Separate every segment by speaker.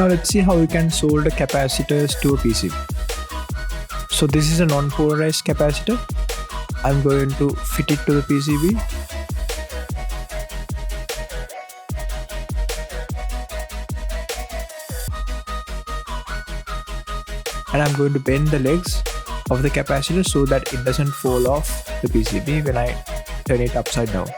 Speaker 1: Now let's see how we can solder capacitors to a PCB. So this is a non-polarized capacitor. I'm going to fit it to the PCB. And I'm going to bend the legs of the capacitor so that it doesn't fall off the PCB when I turn it upside down.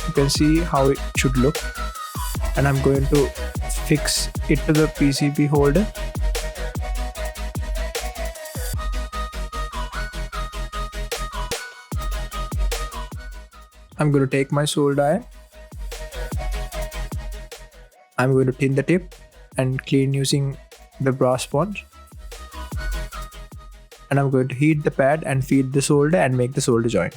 Speaker 1: You can see how it should look, and I'm going to fix it to the PCB holder. I'm going to take my solder iron. I'm going to tin the tip and clean using the brass sponge. And I'm going to heat the pad and feed the solder and make the solder joint.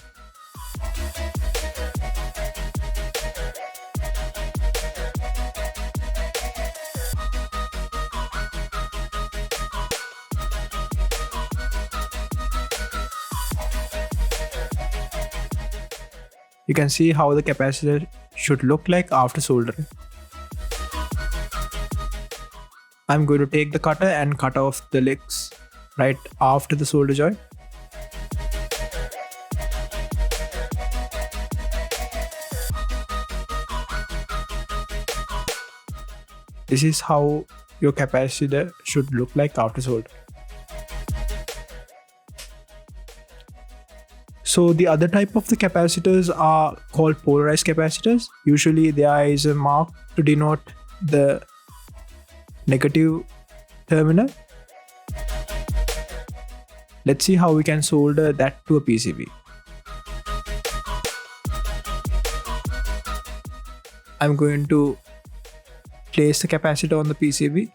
Speaker 1: You can see how the capacitor should look like after soldering. I'm going to take the cutter and cut off the legs right after the solder joint. This is how your capacitor should look like after soldering. So the other type of the capacitors are called polarized capacitors. Usually there is a mark to denote the negative terminal. Let's see how we can solder that to a PCB. I'm going to place the capacitor on the PCB.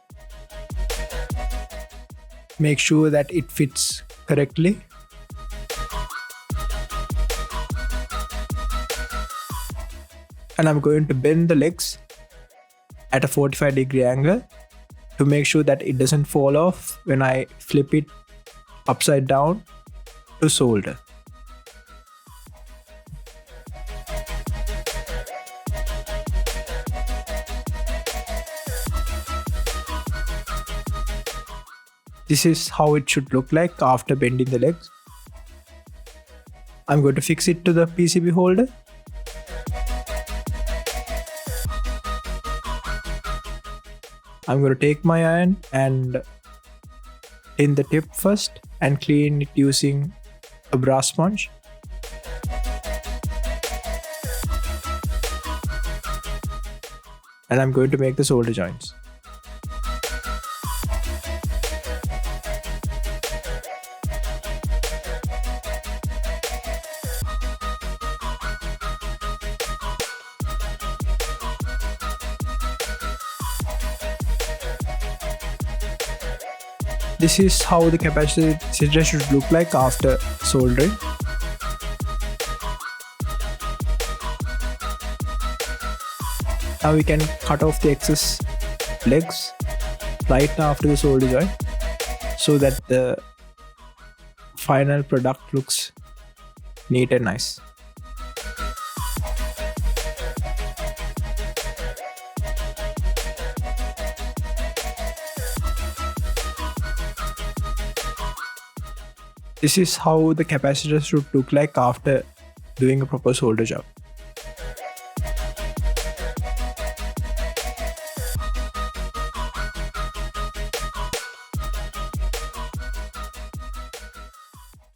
Speaker 1: Make sure that it fits correctly. And I'm going to bend the legs at a 45-degree angle to make sure that it doesn't fall off when I flip it upside down to solder. This is how it should look like after bending the legs. I'm going to fix it to the PCB holder. I'm going to take my iron and tin the tip first and clean it using a brass sponge. And I'm going to make the solder joints. This is how the capacitor should look like after soldering. Now we can cut off the excess legs right after the solder joint so that the final product looks neat and nice. This is how the capacitor should look like after doing a proper solder job.